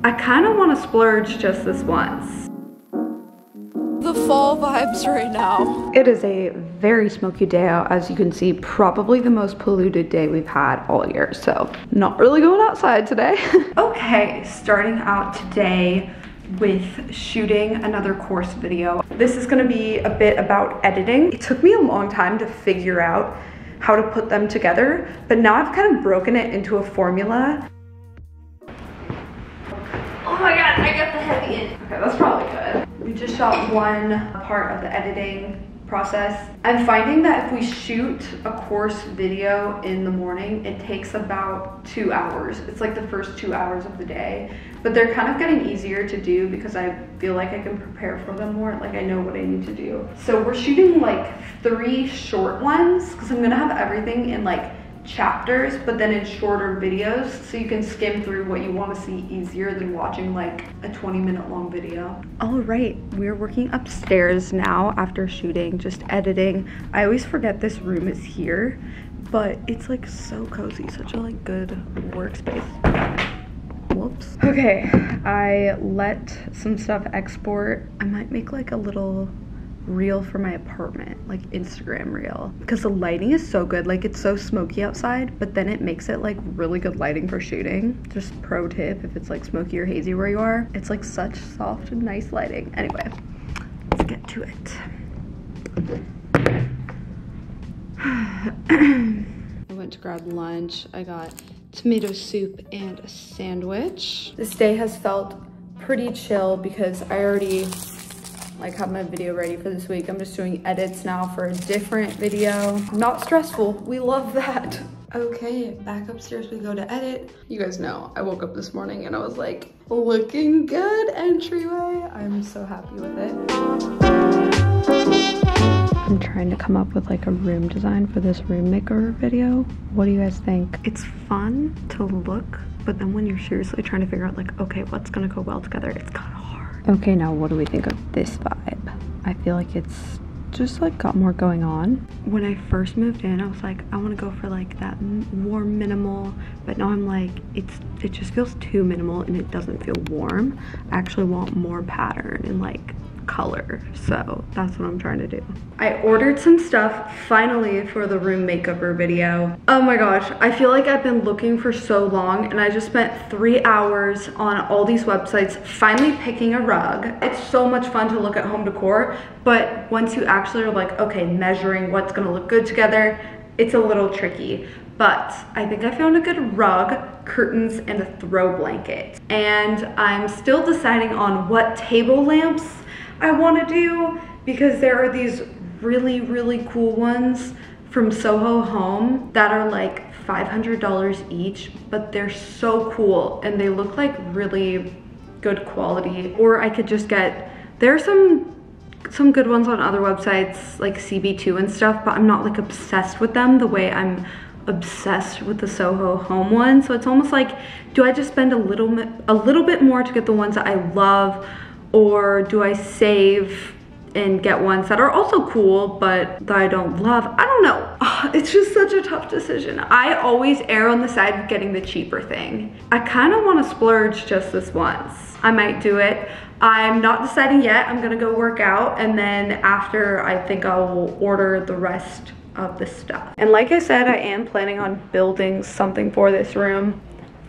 I kind of want to splurge just this once. The fall vibes right now. It is a very smoky day out, as you can see, probably the most polluted day we've had all year, so not really going outside today. Okay, starting out today with shooting another course video. This is gonna be a bit about editing. It took me a long time to figure out how to put them together, but now I've kind of broken it into a formula. Oh my god, I got the heavy in. Okay, that's probably good. We just shot one part of the editing process. I'm finding that if we shoot a course video in the morning, it takes about 2 hours. It's like the first 2 hours of the day, but they're kind of getting easier to do because I feel like I can prepare for them more, like I know what I need to do. So we're shooting like 3 short ones because I'm gonna have everything in like chapters, but then in shorter videos, so you can skim through what you want to see easier than watching like a 20-minute long video. All right, we're working upstairs now after shooting, just editing. I always forget this room is here, but it's like so cozy, such a like good workspace. Whoops. Okay, I let some stuff export. I might make like a little reel for my apartment, like Instagram reel, because the lighting is so good. Like it's so smoky outside, but then it makes it like really good lighting for shooting. Just pro tip, if it's like smoky or hazy where you are, it's like such soft and nice lighting. Anyway, let's get to it. I went to grab lunch. I got tomato soup and a sandwich. This day has felt pretty chill because I already like have my video ready for this week. I'm just doing edits now for a different video. Not stressful, we love that. Okay, back upstairs we go to edit. You guys know, I woke up this morning and I was like, looking good entryway. I'm so happy with it. I'm trying to come up with like a room design for this room makeover video. What do you guys think? It's fun to look, but then when you're seriously trying to figure out like, okay, what's gonna go well together, it's kind of hard. Okay, now what do we think of this vibe? I feel like it's just like got more going on. When I first moved in, I was like, I want to go for like that more minimal, but now I'm like, it just feels too minimal and it doesn't feel warm. I actually want more pattern and like color, so that's what I'm trying to do. I ordered some stuff finally for the room makeover video. Oh my gosh, I feel like I've been looking for so long and I just spent 3 hours on all these websites finally picking a rug. It's so much fun to look at home decor, but once you actually are like, okay, measuring what's gonna look good together, it's a little tricky. But I think I found a good rug, curtains, and a throw blanket. And I'm still deciding on what table lamps I want to do, because there are these really, really cool ones from Soho Home that are like $500 each, but they're so cool and they look like really good quality. Or I could just get, there are some good ones on other websites like CB2 and stuff, but I'm not like obsessed with them the way I'm obsessed with the Soho Home one. So it's almost like, do I just spend a little bit more to get the ones that I love, or do I save and get ones that are also cool but that I don't love? I don't know. It's just such a tough decision. I always err on the side of getting the cheaper thing. I kind of want to splurge just this once. I might do it. I'm not deciding yet. I'm gonna go work out, and then after, I think I will order the rest of the stuff. And like I said, I am planning on building something for this room,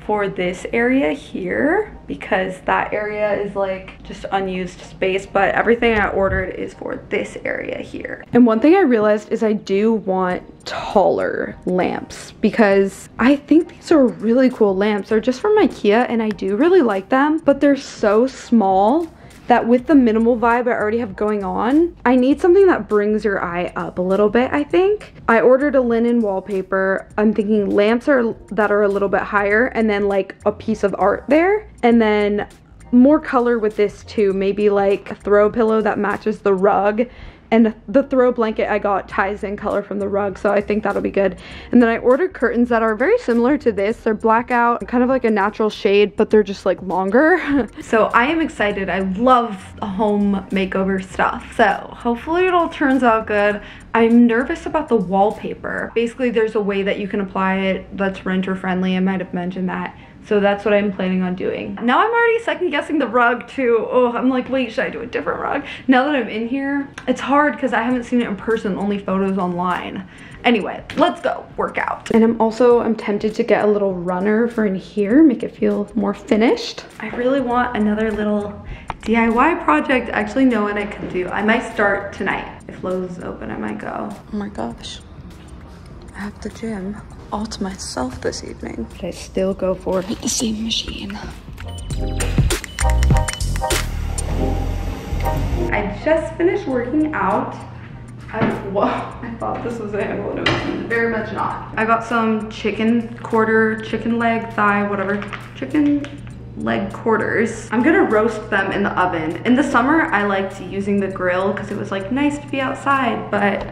for this area here, because that area is like just unused space, but everything I ordered is for this area here. And one thing I realized is I do want taller lamps, because I think these are really cool lamps. They're just from IKEA and I do really like them, but they're so small that with the minimal vibe I already have going on, I need something that brings your eye up a little bit, I think. I ordered a linen wallpaper. I'm thinking lamps that are a little bit higher, and then like a piece of art there. And then more color with this too, maybe like a throw pillow that matches the rug, and the throw blanket I got ties in color from the rug, so I think that'll be good. And then I ordered curtains that are very similar to this. They're blackout, kind of like a natural shade, but they're just like longer. So I am excited. I love home makeover stuff, so hopefully it all turns out good. I'm nervous about the wallpaper. Basically, there's a way that you can apply it that's renter friendly. I might have mentioned that. So that's what I'm planning on doing. Now I'm already second guessing the rug too. Oh, I'm like, wait, should I do a different rug? Now that I'm in here, it's hard because I haven't seen it in person, only photos online. Anyway, let's go work out. And I'm tempted to get a little runner for in here, make it feel more finished. I really want another little DIY project. I actually know what I could do. I might start tonight. If Lowe's is open, I might go. Oh my gosh, I have the gym all to myself this evening. But I still go for it with the same machine. I just finished working out. I thought this was a handle, but it was very much not. I got some chicken quarter, chicken leg, thigh, whatever, chicken leg quarters. I'm gonna roast them in the oven. In the summer, I liked using the grill because it was like nice to be outside, but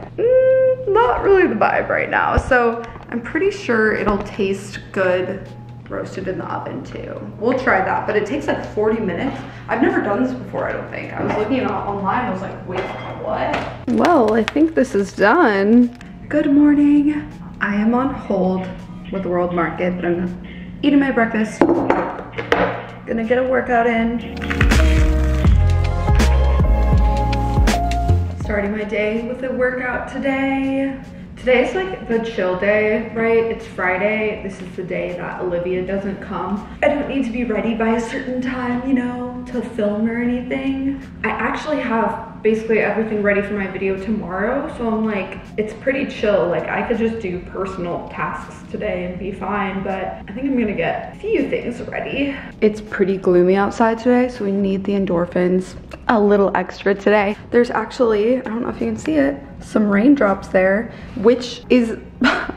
not really the vibe right now. So I'm pretty sure it'll taste good roasted in the oven too. We'll try that, but it takes like 40 minutes. I've never done this before, I don't think. I was looking it up online, I was like, wait, what? Well, I think this is done. Good morning. I am on hold with the World Market, but I'm eating my breakfast. Gonna get a workout in. Starting my day with a workout today. Today's like the chill day, right? It's Friday. This is the day that Olivia doesn't come. I don't need to be ready by a certain time, you know, to film or anything. I actually have basically everything ready for my video tomorrow. So I'm like, it's pretty chill. Like I could just do personal tasks today and be fine, but I think I'm gonna get a few things ready. It's pretty gloomy outside today, so we need the endorphins a little extra today. There's actually, I don't know if you can see it, some raindrops there, which is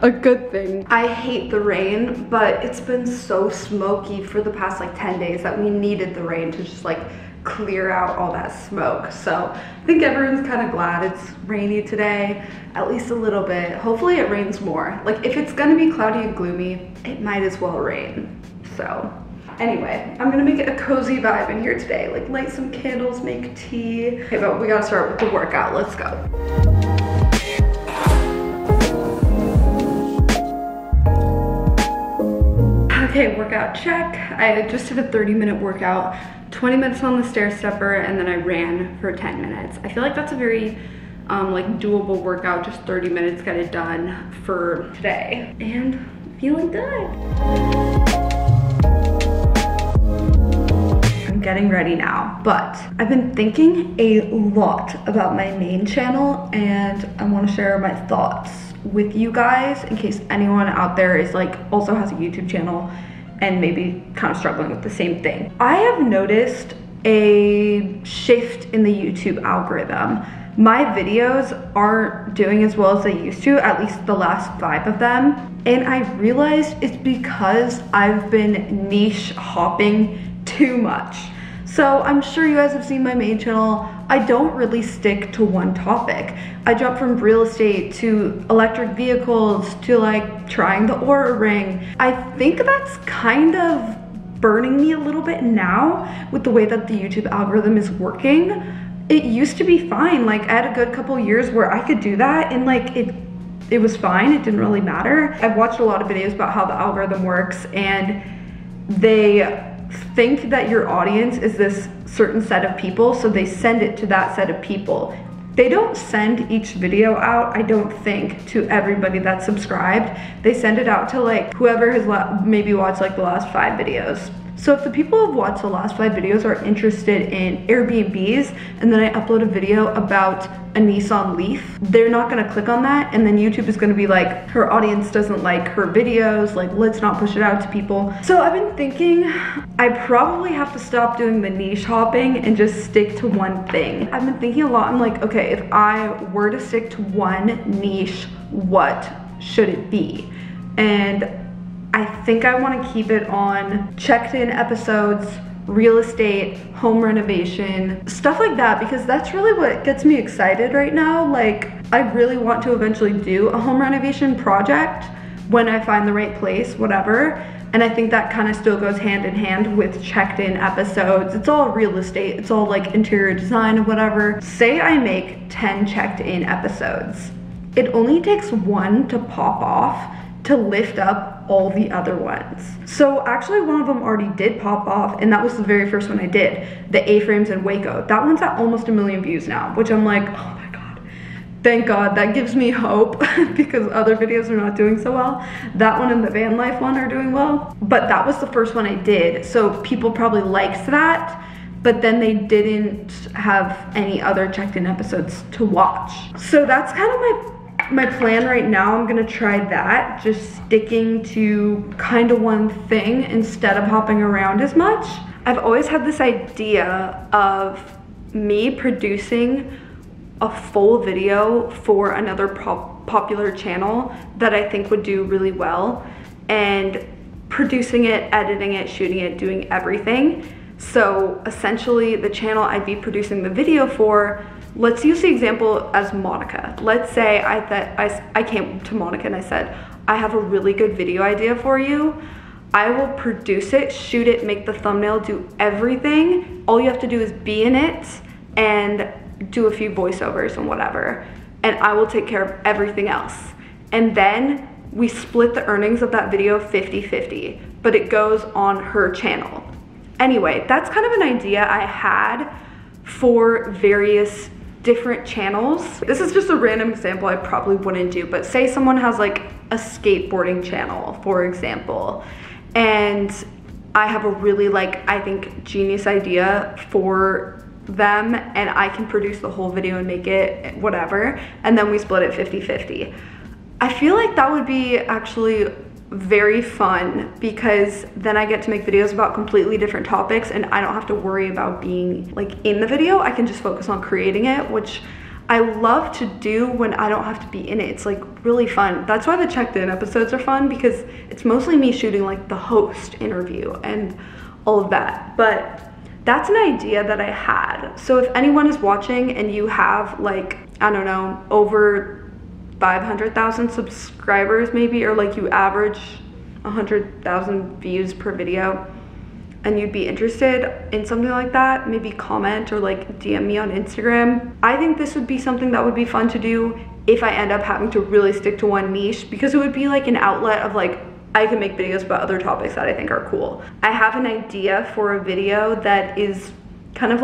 a good thing. I hate the rain, but it's been so smoky for the past like 10 days that we needed the rain to just like clear out all that smoke. So I think everyone's kind of glad it's rainy today, at least a little bit. Hopefully it rains more. Like if it's gonna be cloudy and gloomy, it might as well rain. So anyway, I'm gonna make it a cozy vibe in here today. Like light some candles, make tea. Okay, but we gotta start with the workout. Let's go. Okay, workout check. I just did a 30-minute workout, 20 minutes on the stair stepper, and then I ran for 10 minutes. I feel like that's a very like doable workout, just 30 minutes, get it done for today. And feeling good. I'm getting ready now, but I've been thinking a lot about my main channel and I want to share my thoughts with you guys in case anyone out there is like also has a YouTube channel and maybe kind of struggling with the same thing. I have noticed a shift in the YouTube algorithm. My videos aren't doing as well as they used to, at least the last 5 of them. And I realized it's because I've been niche hopping too much. So I'm sure you guys have seen my main channel. I don't really stick to one topic. I jump from real estate to electric vehicles to like trying the Aura ring. I think that's kind of burning me a little bit now with the way that the YouTube algorithm is working. It used to be fine. Like I had a good couple years where I could do that and like it was fine. It didn't really matter. I've watched a lot of videos about how the algorithm works and they think that your audience is this certain set of people, so they send it to that set of people. They don't send each video out, I don't think, to everybody that's subscribed. They send it out to like whoever has maybe watched like the last 5 videos. So if the people who have watched the last 5 videos are interested in Airbnbs and then I upload a video about a Nissan Leaf, they're not gonna click on that and then YouTube is gonna be like, her audience doesn't like her videos, like let's not push it out to people. So I've been thinking I probably have to stop doing the niche hopping and just stick to one thing. I've been thinking a lot, I'm like, okay, if I were to stick to one niche, what should it be? And I think I want to keep it on checked-in episodes, real estate, home renovation, stuff like that, because that's really what gets me excited right now. Like, I really want to eventually do a home renovation project when I find the right place, whatever. And I think that kind of still goes hand in hand with checked-in episodes. It's all real estate, it's all like interior design or whatever. Say I make 10 checked-in episodes. it only takes one to pop off to lift up all the other ones. So actually one of them already did pop off, and that was the very first one I did, the A-frames in Waco. That one's at almost 1 million views now, which I'm like, oh my God, thank God. That gives me hope because other videos are not doing so well. That one and the van life one are doing well, but that was the first one I did. So people probably liked that, but then they didn't have any other checked in episodes to watch. So that's kind of my plan right now. I'm gonna try that, just sticking to kind of one thing instead of hopping around as much. I've always had this idea of me producing a full video for another popular channel that I think would do really well, and producing it, editing it, shooting it, doing everything. So essentially the channel I'd be producing the video for, let's use the example as Monica. Let's say I came to Monica and I said, I have a really good video idea for you. I will produce it, shoot it, make the thumbnail, do everything. All you have to do is be in it and do a few voiceovers and whatever. And I will take care of everything else. And then we split the earnings of that video 50-50, but it goes on her channel. Anyway, that's kind of an idea I had for various different channels. This is just a random example I probably wouldn't do, but say someone has like a skateboarding channel, for example, and I have a really I think genius idea for them, and I can produce the whole video and make it whatever, and then we split it 50-50. I feel like that would be actually very fun, because then I get to make videos about completely different topics and I don't have to worry about being in the video. I can just focus on creating it, which I love to do when I don't have to be in it. It's really fun. That's why the checked in episodes are fun, because it's mostly me shooting the host interview and all of that. But that's an idea that I had. So if anyone is watching and you have I don't know, over 500,000 subscribers maybe, or you average 100,000 views per video, and you'd be interested in something like that, maybe comment or DM me on Instagram. I think this would be something that would be fun to do if I end up having to really stick to one niche, because it would be an outlet of I can make videos about other topics that I think are cool. I have an idea for a video that is kind of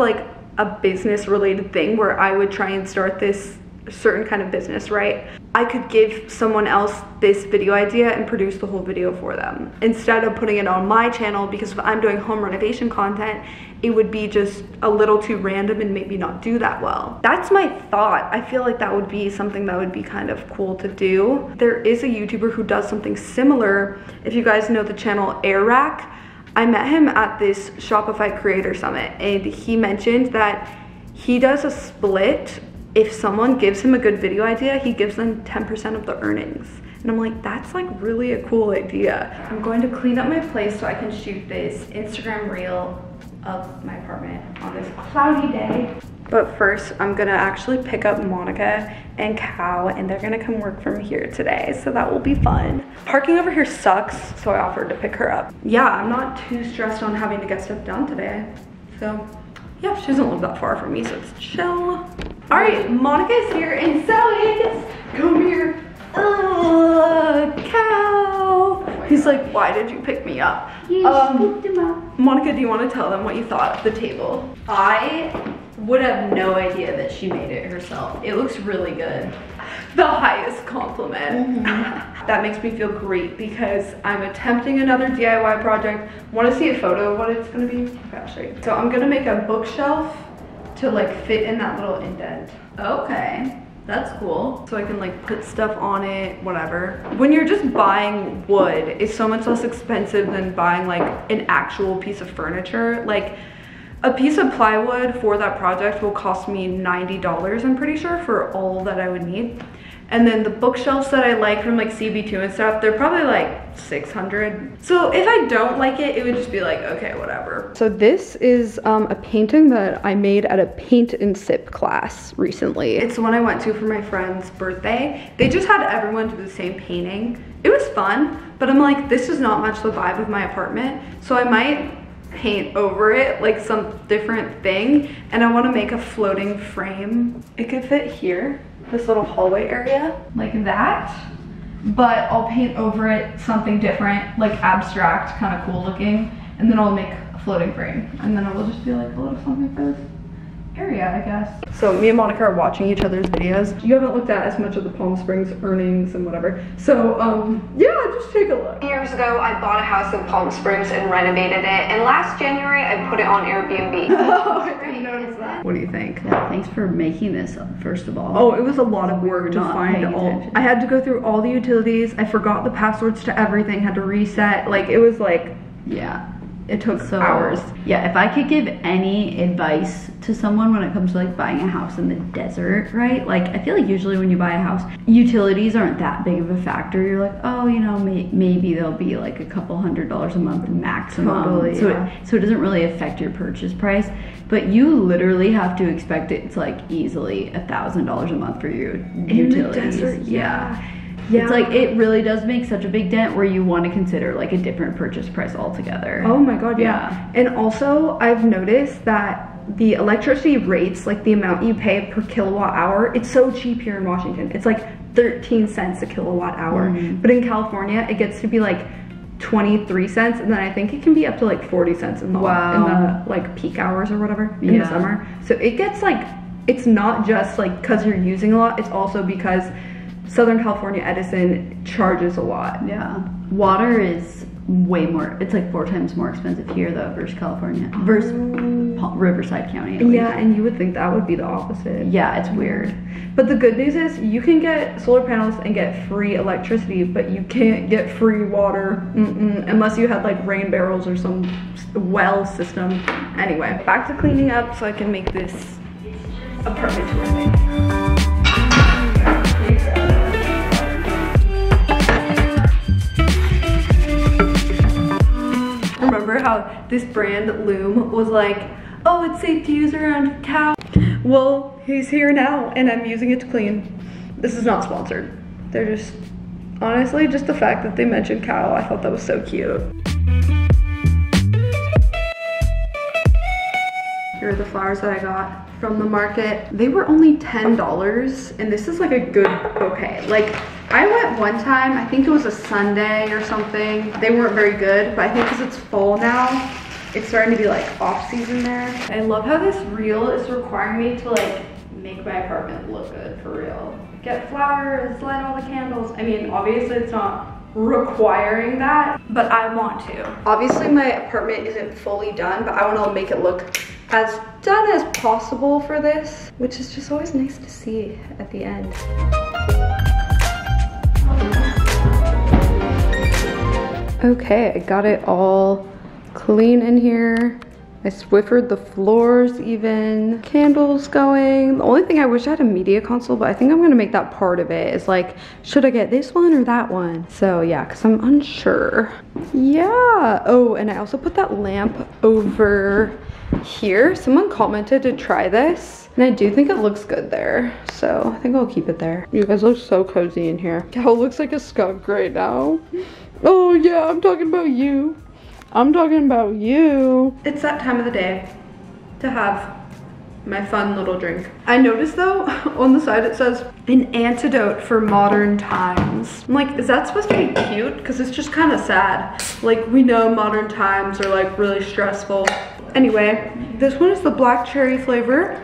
a business related thing, where I would try and start this certain kind of business, right? I could give someone else this video idea and produce the whole video for them instead of putting it on my channel, because if I'm doing home renovation content, it would be just a little too random and maybe not do that well. That's my thought. I feel like that would be something that would be kind of cool to do. There is a YouTuber who does something similar. If you guys know the channel Airrack, I met him at this Shopify Creator Summit, and he mentioned that he does a split. If someone gives him a good video idea, he gives them 10% of the earnings. And I'm like, that's really a cool idea. I'm going to clean up my place so I can shoot this Instagram reel of my apartment on this cloudy day. But first, I'm gonna actually pick up Monica and Cal, and they're gonna come work from here today, so that will be fun. Parking over here sucks, so I offered to pick her up. Yeah, I'm not too stressed on having to get stuff done today. So yeah, she doesn't live that far from me, so it's chill. All right, Monica is here, and so is, come here, cow. He's like, why did you pick me up? Picked him up. Monica, do you want to tell them what you thought of the table? I would have no idea that she made it herself. It looks really good. The highest compliment. That makes me feel great, because I'm attempting another DIY project. Want to see a photo of what it's gonna be? Okay, I'll show you. So I'm gonna make a bookshelf to fit in that little indent. Okay, that's cool. So I can put stuff on it, whatever. When you're just buying wood, it's so much less expensive than buying an actual piece of furniture. A piece of plywood for that project will cost me $90, I'm pretty sure, for all that I would need. And then the bookshelves that I like from CB2 and stuff, they're probably $600. So if I don't like it, it would just be okay, whatever. So this is a painting that I made at a paint and sip class recently. It's the one I went to for my friend's birthday. They just had everyone do the same painting. It was fun, but I'm this is not much the vibe of my apartment. So I might paint over it some different thing, and I want to make a floating frame. It could fit here, this little hallway area like that, but I'll paint over it something different, like abstract, kind of cool looking, and then I'll make a floating frame, and then it will just be like a little something for this area, I guess. So me and Monica are watching each other's videos. You haven't looked at as much of the Palm Springs earnings and whatever. So yeah, just take a look. Years ago, I bought a house in Palm Springs and renovated it. And last January, I put it on Airbnb. Oh, I didn't notice that. What do you think? Yeah, thanks for making this up, first of all. Oh, it was a lot of work to Not find paying all. attention. I had to go through all the utilities. I forgot the passwords to everything, had to reset. Like, it was like, Yeah. it took So, hours. yeah, if I could give any advice to someone when it comes to like buying a house in the desert, right? Like, I feel like usually when you buy a house, utilities aren't that big of a factor. You're like, oh, you know, maybe there'll be like a couple $100s a month maximum. Totally, so, yeah. so it doesn't really affect your purchase price. But you literally have to expect it's like easily $1,000 a month for your utilities. desert, yeah. Yeah. It's like, it really does make such a big dent where you want to consider like a different purchase price altogether. Oh my god, yeah. And also, I've noticed that the electricity rates, like the amount you pay per kilowatt hour, it's so cheap here in Washington. It's like 13 cents a kilowatt hour. But in California, it gets to be like 23 cents, and then I think it can be up to like 40 cents in the, in the like peak hours or whatever in the summer. So it gets like, it's not just like because you're using a lot, it's also because Southern California Edison charges a lot. Yeah. Water is way more, it's like 4 times more expensive here though versus California, versus Riverside County. Yeah, and you would think that would be the opposite. Yeah, it's weird. But the good news is you can get solar panels and get free electricity, but you can't get free water unless you had like rain barrels or some well system. Anyway, back to cleaning up so I can make this apartment terrific. Remember how this brand Loom was like, oh, it's safe to use around cows? Well, he's here now and I'm using it to clean. This is not sponsored. They're just, honestly, just the fact that they mentioned cow, I thought that was so cute. Here are the flowers that I got from the market. They were only $10 and this is like a good bouquet. Like, I went one time, I think it was a Sunday or something. They weren't very good, but I think because it's fall now, it's starting to be like off season there. I love how this reel is requiring me to like make my apartment look good for real. Get flowers, light all the candles. I mean, obviously it's not requiring that, but I want to. Obviously my apartment isn't fully done, but I want to make it look as done as possible for this, which is just always nice to see at the end. Okay, I got it all clean in here. I Swiffered the floors even. Candles going. The only thing I wish I had a media console, but I think I'm gonna make that part of it. Is like, should I get this one or that one? So yeah, cause I'm unsure. Yeah, oh, and I also put that lamp over here. Someone commented to try this, and I do think it looks good there. So I think I'll keep it there. You guys look so cozy in here. Cal looks like a skunk right now. Oh yeah, I'm talking about you. I'm talking about you. It's that time of the day to have my fun little drink. I noticed though, on the side it says, an antidote for modern times. I'm like, is that supposed to be cute? Because it's just kind of sad. Like, we know modern times are like really stressful. Anyway, this one is the black cherry flavor.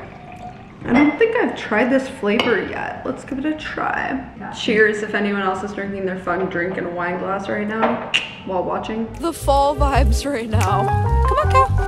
I don't think I've tried this flavor yet. Let's give it a try. Cheers if anyone else is drinking their fun drink in a wine glass right now while watching. The fall vibes right now. Come on, Cal.